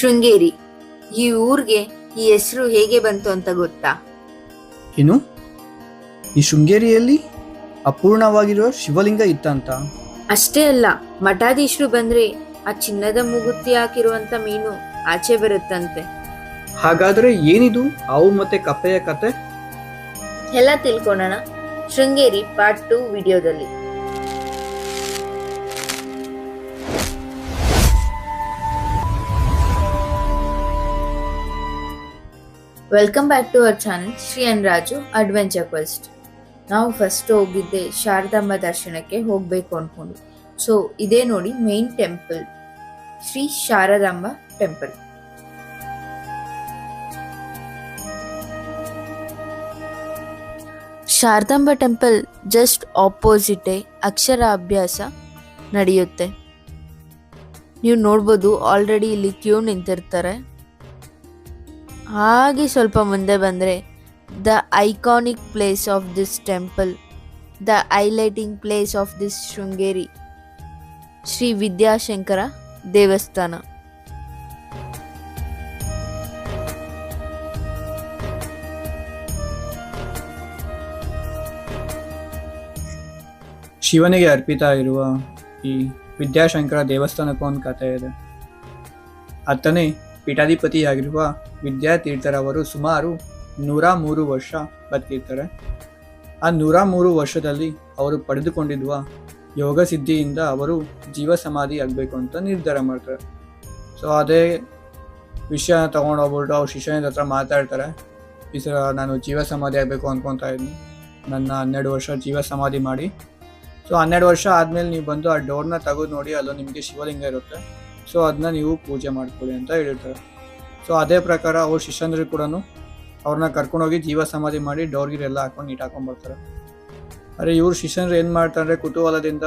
ಶೃಂಗೇರಿ. ಈ ಊರಿಗೆ ಈ ಹೆಸರು ಹೇಗೆ ಬಂತು ಅಂತ ಗೊತ್ತಾ? ಏನು, ಈ ಶೃಂಗೇರಿಯಲ್ಲಿ ಅಪೂರ್ಣವಾಗಿರುವ ಶಿವಲಿಂಗ ಇತ್ತಂತ? ಅಷ್ಟೇ ಅಲ್ಲ, ಮಠಾಧೀಶರು ಬಂದ್ರೆ ಆ ಚಿನ್ನದ ಮೂಗುತಿ ಹಾಕಿರುವಂತ ಮೀನು ಆಚೆ ಬರುತ್ತಂತೆ. ಹಾಗಾದ್ರೆ ಏನಿದು ಹಾವು ಮತ್ತೆ ಕಪ್ಪೆಯ ಕತೆ? ಎಲ್ಲ ತಿಳ್ಕೊಳ್ಳೋಣ ಶೃಂಗೇರಿ ಪಾರ್ಟ್ 2 ವಿಡಿಯೋದಲ್ಲಿ. Welcome back to our channel Shri and Raju adventure quest. ನಾವು ಫಸ್ಟ್ ಹೋಗಿದ್ದೆ ಶಾರದಾಂಬ ದರ್ಶನಕ್ಕೆ ಹೋಗ್ಬೇಕು ಅನ್ಕೊಂಡು. ಸೊ ಇದೇ ನೋಡಿ main temple, Shri Sharadamba temple. Sharadamba temple just ಆಪೋಸಿಟೇ ಅಕ್ಷರ ಅಭ್ಯಾಸ ನಡೆಯುತ್ತೆ. ನೀವು ನೋಡ್ಬೋದು, ಆಲ್ರೆಡಿ ಇಲ್ಲಿ ಕ್ಯೂ ನಿಂತಿರ್ತಾರೆ. ಹಾಗೆ ಸ್ವಲ್ಪ ಮುಂದೆ ಬಂದರೆ the iconic place of this temple, the highlighting place of this Sringeri, Shri Vidyashankara ದೇವಸ್ಥಾನ. ಶಿವನಿಗೆ ಅರ್ಪಿತ ಇರುವ ಈ ವಿದ್ಯಾಶಂಕರ ದೇವಸ್ಥಾನಕ್ಕೂ ಒಂದು ಕಥೆ ಇದೆ. ಆತನೇ ಪೀಠಾಧಿಪತಿಯಾಗಿರುವ ವಿದ್ಯಾತೀರ್ಥರವರು ಸುಮಾರು 103 ವರ್ಷ ಬದುಕಿರ್ತಾರೆ. ಆ 103 ವರ್ಷದಲ್ಲಿ ಅವರು ಪಡೆದುಕೊಂಡಿರುವ ಯೋಗ ಸಿದ್ಧಿಯಿಂದ ಅವರು ಜೀವ ಸಮಾಧಿ ಆಗಬೇಕು ಅಂತ ನಿರ್ಧಾರ ಮಾಡ್ತಾರೆ. ಸೊ ಅದೇ ವಿಷಯ ತೊಗೊಂಡೋಗ್ಬಿಟ್ಟು ಅವ್ರ ಶಿಷ್ಯನ ಹತ್ರ ಮಾತಾಡ್ತಾರೆ. ಈ ಸಲ ನಾನು ಜೀವ ಸಮಾಧಿ ಆಗಬೇಕು ಅಂದ್ಕೊತಾ ಇದ್ದೀನಿ, ನನ್ನ 12 ವರ್ಷ ಜೀವ ಸಮಾಧಿ ಮಾಡಿ. ಸೊ 12 ವರ್ಷ ಆದಮೇಲೆ ನೀವು ಬಂದು ಆ ಡೋರ್ನ ತೆಗೆದು ನೋಡಿ, ಅಲ್ಲೂ ನಿಮಗೆ ಶಿವಲಿಂಗ ಇರುತ್ತೆ. ಸೊ ಅದನ್ನ ನೀವು ಪೂಜೆ ಮಾಡ್ಕೊಳ್ಳಿ ಅಂತ ಹೇಳಿರ್ತಾರೆ. ಸೊ ಅದೇ ಪ್ರಕಾರ ಅವ್ರ ಶಿಷ್ಯಂದ್ರಿಗೆ ಕೂಡ ಅವ್ರನ್ನ ಕರ್ಕೊಂಡೋಗಿ ಜೀವ ಸಮಾಧಿ ಮಾಡಿ ಡೋರ್ಗಿರೆಲ್ಲ ಹಾಕೊಂಡು ನೀಟ್ ಹಾಕೊಂಡ್ಬರ್ತಾರೆ. ಅರೆ ಇವ್ರ ಶಿಷ್ಯಂದ್ರು ಏನು ಮಾಡ್ತಾರೆ, ಕುತೂಹಲದಿಂದ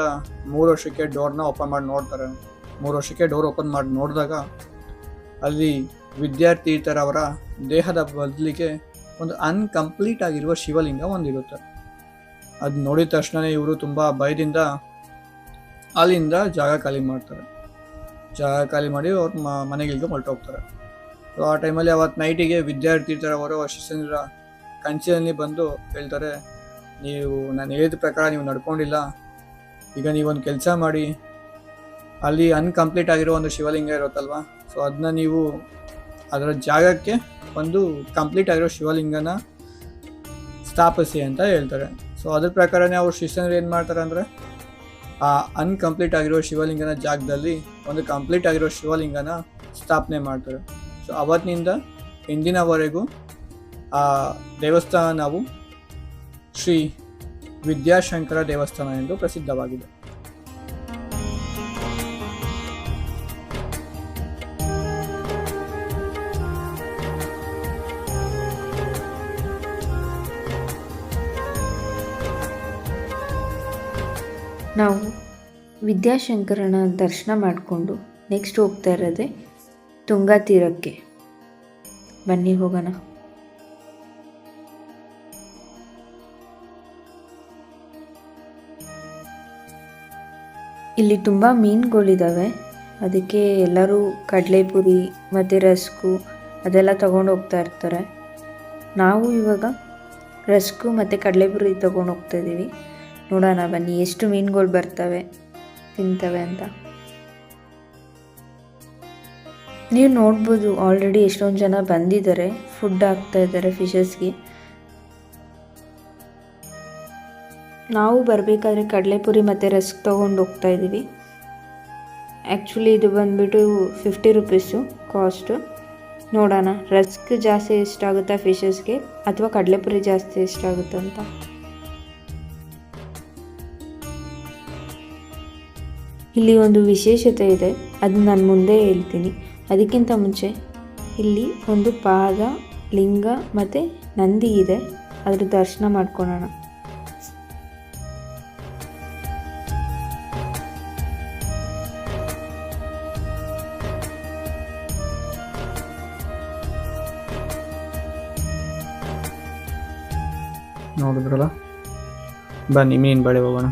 3 ವರ್ಷಕ್ಕೆ ಡೋರ್ನ ಓಪನ್ ಮಾಡಿ ನೋಡ್ತಾರೆ. 3 ವರ್ಷಕ್ಕೆ ಡೋರ್ ಓಪನ್ ಮಾಡಿ ನೋಡಿದಾಗ ಅಲ್ಲಿ ವಿದ್ಯಾತೀರ್ಥರವರ ದೇಹದ ಬದಲಿಗೆ ಒಂದು ಅನ್ಕಂಪ್ಲೀಟ್ ಆಗಿರುವ ಶಿವಲಿಂಗ ಒಂದಿರುತ್ತೆ. ಅದು ನೋಡಿದ ತಕ್ಷಣ ಇವರು ತುಂಬ ಭಯದಿಂದ ಅಲ್ಲಿಂದ ಜಾಗ ಖಾಲಿ ಮಾಡ್ತಾರೆ. ಜಾಗ ಖಾಲಿ ಮಾಡಿ ಅವ್ರ ಮನೆಗಳಿಗೆ ಹೊರಟೋಗ್ತಾರೆ. ಸೊ ಆ ಟೈಮಲ್ಲಿ ಅವತ್ತು ನೈಟಿಗೆ ವಿದ್ಯಾರ್ಥಿರವರು ಶಿಷ್ಯರ ಕನಸಿನಲ್ಲಿ ಬಂದು ಹೇಳ್ತಾರೆ, ನೀವು ನಾನು ಹೇಳಿದ ಪ್ರಕಾರ ನೀವು ನಡ್ಕೊಂಡಿಲ್ಲ, ಈಗ ನೀವೊಂದು ಕೆಲಸ ಮಾಡಿ, ಅಲ್ಲಿ ಅನ್ಕಂಪ್ಲೀಟ್ ಆಗಿರೋ ಒಂದು ಶಿವಲಿಂಗ ಇರುತ್ತಲ್ವ, ಸೊ ಅದನ್ನ ನೀವು ಅದರ ಜಾಗಕ್ಕೆ ಒಂದು ಕಂಪ್ಲೀಟ್ ಆಗಿರೋ ಶಿವಲಿಂಗನ ಸ್ಥಾಪಿಸಿ ಅಂತ ಹೇಳ್ತಾರೆ. ಸೊ ಅದ್ರ ಪ್ರಕಾರನೇ ಅವ್ರ ಶಿಷ್ಯರು ಏನು ಮಾಡ್ತಾರೆ ಅಂದರೆ, ಆ ಅನ್ಕಂಪ್ಲೀಟ್ ಆಗಿರೋ ಶಿವಲಿಂಗನ ಜಾಗದಲ್ಲಿ ಒಂದು ಕಂಪ್ಲೀಟ್ ಆಗಿರೋ ಶಿವಲಿಂಗನ ಸ್ಥಾಪನೆ ಮಾಡ್ತಾರೆ. ಸೊ ಅವತ್ತಿನಿಂದ ಇಂದಿನವರೆಗೂ ಆ ದೇವಸ್ಥಾನ ನಾವು ಶ್ರೀ ವಿದ್ಯಾಶಂಕರ ದೇವಸ್ಥಾನ ಎಂದು ಪ್ರಸಿದ್ಧವಾಗಿದೆ. ನಾವು ವಿದ್ಯಾಶಂಕರನ ದರ್ಶನ ಮಾಡಿಕೊಂಡು ನೆಕ್ಸ್ಟ್ ಹೋಗ್ತಾ ಇರೋದೇ ತುಂಗಾ ತೀರಕ್ಕೆ. ಬನ್ನಿ ಹೋಗೋಣ. ಇಲ್ಲಿ ತುಂಬ ಮೀನುಗಳಿದ್ದಾವೆ, ಅದಕ್ಕೆ ಎಲ್ಲರೂ ಕಡಲೆಪುರಿ ಮತ್ತು ರಸ್ಕು ಅದೆಲ್ಲ ತೊಗೊಂಡು ಹೋಗ್ತಾ ಇರ್ತಾರೆ. ನಾವು ಇವಾಗ ರಸ್ಕು ಮತ್ತು ಕಡಲೆಪುರಿ ತೊಗೊಂಡು ಹೋಗ್ತಾ ಇದ್ದೀವಿ. ನೋಡೋಣ ಬನ್ನಿ ಎಷ್ಟು ಮೀನುಗಳು ಬರ್ತವೆ ತಿಂತವೆ ಅಂತ. ನೀವು ನೋಡ್ಬೋದು, ಆಲ್ರೆಡಿ ಎಷ್ಟೊಂದು ಜನ ಬಂದಿದ್ದಾರೆ, ಫುಡ್ ಹಾಕ್ತಾ ಇದ್ದಾರೆ ಫಿಶಸ್ಗೆ. ನಾವು ಬರಬೇಕಾದ್ರೆ ಕಡಲೆಪುರಿ ಮತ್ತು ರಸ್ಕ್ ತೊಗೊಂಡು ಹೋಗ್ತಾ ಇದ್ದೀವಿ. ಆ್ಯಕ್ಚುಲಿ ಇದು ಬಂದುಬಿಟ್ಟು 50 ರುಪೀಸು ಕಾಸ್ಟು. ನೋಡೋಣ ರಸ್ಕ್ ಜಾಸ್ತಿ ಎಷ್ಟಾಗುತ್ತಾ ಫಿಶಸ್ಗೆ ಅಥವಾ ಕಡಲೆಪುರಿ ಜಾಸ್ತಿ ಎಷ್ಟಾಗುತ್ತೆ ಅಂತ. ಇಲ್ಲಿ ಒಂದು ವಿಶೇಷತೆ ಇದೆ, ಅದು ನಾನು ಮುಂದೆ ಹೇಳ್ತೀನಿ. ಅದಕ್ಕಿಂತ ಮುಂಚೆ ಇಲ್ಲಿ ಒಂದು ಪಾದ ಲಿಂಗ ಮತ್ತು ನಂದಿ ಇದೆ, ಅದ್ರ ದರ್ಶನ ಮಾಡ್ಕೊಳ್ಳೋಣ. ನೋಡಿದ್ರಲ್ಲ, ಬನ್ನಿ ಮೀನು ಬಳೆ ಹೋಗೋಣ.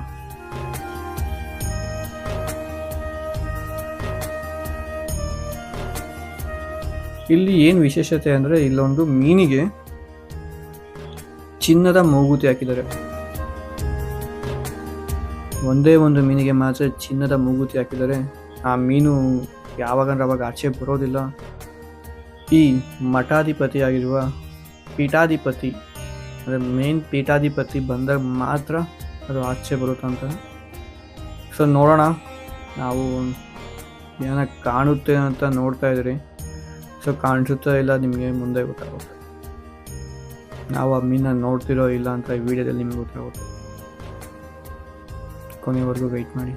ಇಲ್ಲಿ ಏನು ವಿಶೇಷತೆ ಅಂದರೆ ಇಲ್ಲೊಂದು ಮೀನಿಗೆ ಚಿನ್ನದ ಮೂಗುತಿ ಹಾಕಿದ್ದಾರೆ. ಒಂದೇ ಒಂದು ಮೀನಿಗೆ ಮಾತ್ರ ಚಿನ್ನದ ಮೂಗುತಿ ಹಾಕಿದ್ದಾರೆ. ಆ ಮೀನು ಯಾವಾಗಂದ್ರೆ ಅವಾಗ ಆಚೆ ಬರೋದಿಲ್ಲ. ಈ ಮಠಾಧಿಪತಿಯಾಗಿರುವ ಪೀಠಾಧಿಪತಿ ಅಂದರೆ ಮೇನ್ ಪೀಠಾಧಿಪತಿ ಬಂದಾಗ ಮಾತ್ರ ಅದು ಆಚೆ ಬರುತ್ತಂತ. ಸೊ ನೋಡೋಣ, ನಾವು ಏನೋ ಕಾಣುತ್ತೆ ಅಂತ ನೋಡ್ತಾ ಇದ್ದೀರಿ. ಸೊ ಕಾಣಿಸುತ್ತಾ ಇಲ್ಲ ನಿಮಗೆ ಮುಂದೆ ಗೊತ್ತಾಗುತ್ತೆ. ನಾವು ಆ ಮೀನನ್ನ ನೋಡ್ತಿರೋ ಇಲ್ಲ ಅಂತ ಈ ವಿಡಿಯೋದಲ್ಲಿ ನಿಮಗೆ ಗೊತ್ತಾಗುತ್ತೆ. ಕೊನೆವರೆಗೂ ವೆಯ್ಟ್ ಮಾಡಿ.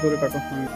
ದೂರ ಕರ್ಕೊಂಡು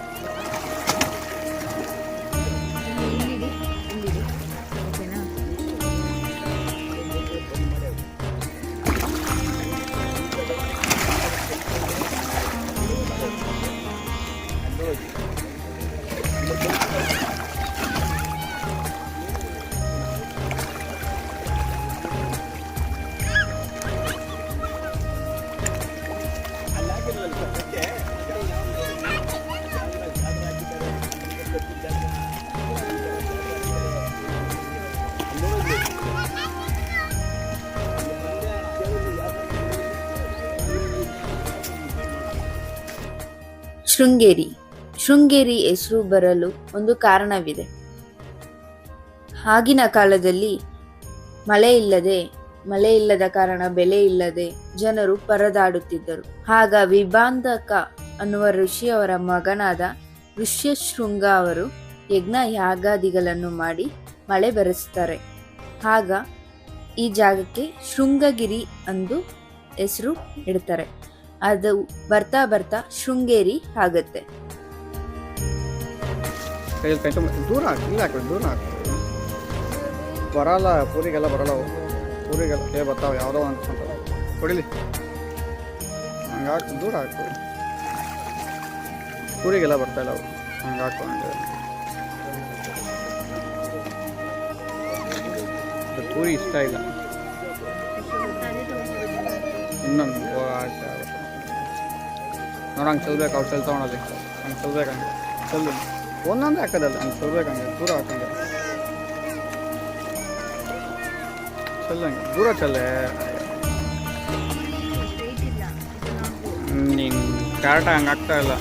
ಶೃಂಗೇರಿ ಹೆಸರು ಬರಲು ಒಂದು ಕಾರಣವಿದೆ. ಆಗಿನ ಕಾಲದಲ್ಲಿ ಮಳೆ ಇಲ್ಲದ ಕಾರಣ ಬೆಲೆ ಇಲ್ಲದೆ ಜನರು ಪರದಾಡುತ್ತಿದ್ದರು. ಆಗ ವಿಭಾಂಧಕ ಅನ್ನುವ ಋಷಿಯವರ ಮಗನಾದ ಋಷ್ಯಶೃಂಗ ಅವರು ಯಜ್ಞ ಯಾಗಾದಿಗಳನ್ನು ಮಾಡಿ ಮಳೆ ಬರೆಸ್ತಾರೆ. ಆಗ ಈ ಜಾಗಕ್ಕೆ ಶೃಂಗಗಿರಿ ಎಂದು ಹೆಸರು ಇಡ್ತಾರೆ. ಅದು ಬರ್ತಾ ಬರ್ತಾ ಶೃಂಗೇರಿ ಆಗತ್ತೆ. ದೂರ ಬರಲ್ಲ, ಪೂರಿಗೆಲ್ಲ ಬರಲ್ಲ, ಪೂರಿಗೆಲ್ಲ ಬರ್ತಾವೆ ಯಾವುದೋ ಅಂತ ಹೊಡಿಲಿ. ಹಂಗಾಕು ದೂರ ಹಾಕು, ಪೂರಿಗೆಲ್ಲ ಬರ್ತಾ ಇಲ್ಲ ಅವು. ಹಂಗಾಕು ಪೂರಿ ಇಷ್ಟ ಇಲ್ಲ. ಇನ್ನೊಂದು ಆಸೆ ಆಗುತ್ತೆ ನೋಡ. ಹಂಗೆ ಚಲ್ಬೇಕು, ಅವ್ರು ಚಲ್ ತೊಗೊಳೋದು ಹಂಗೆ ಚಲ್ಬೇಕಂಗೆ ಚಲ್ಲು ಒಂದೊಂದೇ ಹಾಕೋದಲ್ಲ, ಹಂಗೆ ಚಲ್ಬೇಕಂಗೆ ದೂರ ಹಾಕಂಗೆ ಚಲ್ಲಂಗೆ ದೂರ ಚಲ್ಲೆ. ನೀನು ಕರೆಕ್ಟಾಗಿ ಹಂಗೆ ಆಗ್ತಾ ಇಲ್ಲ.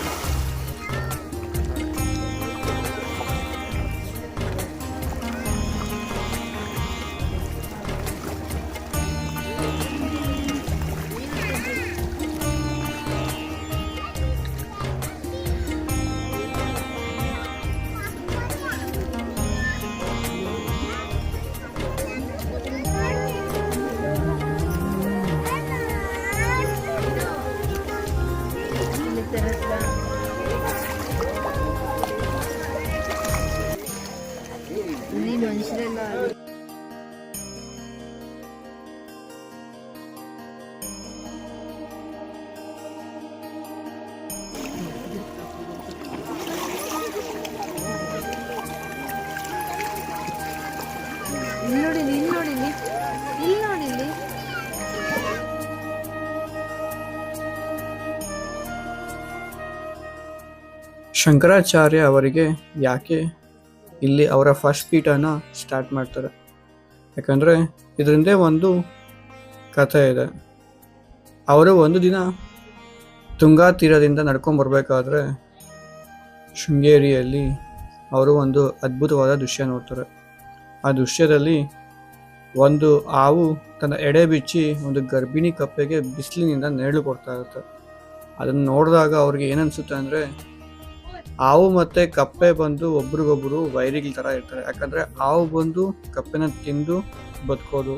ಶಂಕರಾಚಾರ್ಯ ಅವರಿಗೆ ಯಾಕೆ ಇಲ್ಲಿ ಅವರ ಫಸ್ಟ್ ಪೀಠನ ಸ್ಟಾರ್ಟ್ ಮಾಡ್ತಾರೆ, ಯಾಕಂದರೆ ಇದರಿಂದ ಒಂದು ಕಥೆ ಇದೆ. ಅವರು ಒಂದು ದಿನ ತುಂಗಾ ತೀರದಿಂದ ನಡ್ಕೊಂಡ್ಬರ್ಬೇಕಾದ್ರೆ ಶೃಂಗೇರಿಯಲ್ಲಿ ಅವರು ಒಂದು ಅದ್ಭುತವಾದ ದೃಶ್ಯ ನೋಡ್ತಾರೆ. ಆ ದೃಶ್ಯದಲ್ಲಿ ಒಂದು ಹಾವು ತನ್ನ ಎಡೆ ಬಿಚ್ಚಿ ಒಂದು ಗರ್ಭಿಣಿ ಕಪ್ಪೆಗೆ ಬಿಸಿಲಿನಿಂದ ನೆರಳು ಕೊಡ್ತಾ ಇರುತ್ತೆ. ಅದನ್ನು ನೋಡಿದಾಗ ಅವ್ರಿಗೆ ಏನನ್ಸುತ್ತೆ ಅಂದರೆ, ಹಾವು ಮತ್ತು ಕಪ್ಪೆ ಬಂದು ಒಬ್ರಿಗೊಬ್ರು ವೈರಿಗಳ ಥರ ಇರ್ತಾರೆ. ಯಾಕಂದರೆ ಹಾವು ಬಂದು ಕಪ್ಪೆನ ತಿಂದು ಬದುಕೋದು.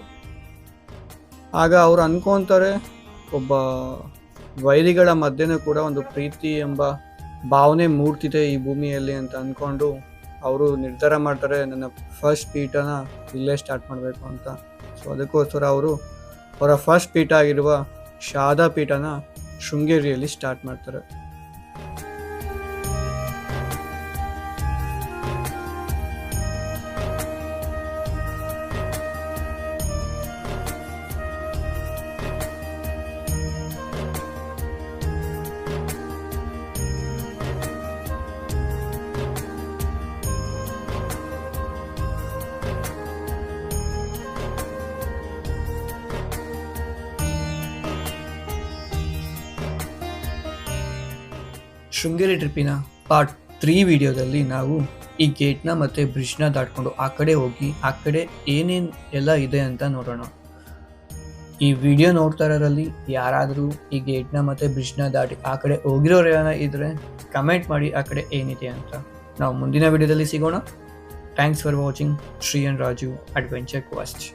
ಆಗ ಅವ್ರು ಅನ್ಕೊತಾರೆ, ಒಬ್ಬ ವೈರಿಗಳ ಮಧ್ಯೆನೂ ಕೂಡ ಒಂದು ಪ್ರೀತಿ ಎಂಬ ಭಾವನೆ ಮೂಡ್ತಿದೆ ಈ ಭೂಮಿಯಲ್ಲಿ ಅಂತ ಅಂದ್ಕೊಂಡು ಅವರು ನಿರ್ಧಾರ ಮಾಡ್ತಾರೆ, ನನ್ನ ಫಸ್ಟ್ ಪೀಠನ ಇಲ್ಲೇ ಸ್ಟಾರ್ಟ್ ಮಾಡಬೇಕು ಅಂತ. ಸೊ ಅದಕ್ಕೋಸ್ಕರ ಅವರು ಅವರ ಫಸ್ಟ್ ಪೀಠ ಆಗಿರುವ ಶಾರದಾ ಪೀಠನ ಶೃಂಗೇರಿಯಲ್ಲಿ ಸ್ಟಾರ್ಟ್ ಮಾಡ್ತಾರೆ. ಶೃಂಗೇರಿ ಟ್ರಿಪ್ಪಿನ ಪಾರ್ಟ್ 3 ವಿಡಿಯೋದಲ್ಲಿ ನಾವು ಈ ಗೇಟ್ನ ಮತ್ತು ಬ್ರಿಡ್ಜ್ನ ದಾಟ್ಕೊಂಡು ಆ ಕಡೆ ಹೋಗಿ ಆ ಕಡೆ ಏನೇನು ಎಲ್ಲ ಇದೆ ಅಂತ ನೋಡೋಣ. ಈ ವಿಡಿಯೋ ನೋಡ್ತಾ ಇರೋರಲ್ಲಿ ಯಾರಾದರೂ ಈ ಗೇಟ್ನ ಮತ್ತು ಬ್ರಿಡ್ಜ್ನ ದಾಟಿ ಆ ಕಡೆ ಹೋಗಿರೋರು ಏನೋ ಇದ್ದರೆ ಕಮೆಂಟ್ ಮಾಡಿ ಆ ಕಡೆ ಏನಿದೆ ಅಂತ. ನಾವು ಮುಂದಿನ ವಿಡಿಯೋದಲ್ಲಿ ಸಿಗೋಣ. Thanks for watching Shri and Raju adventure quest.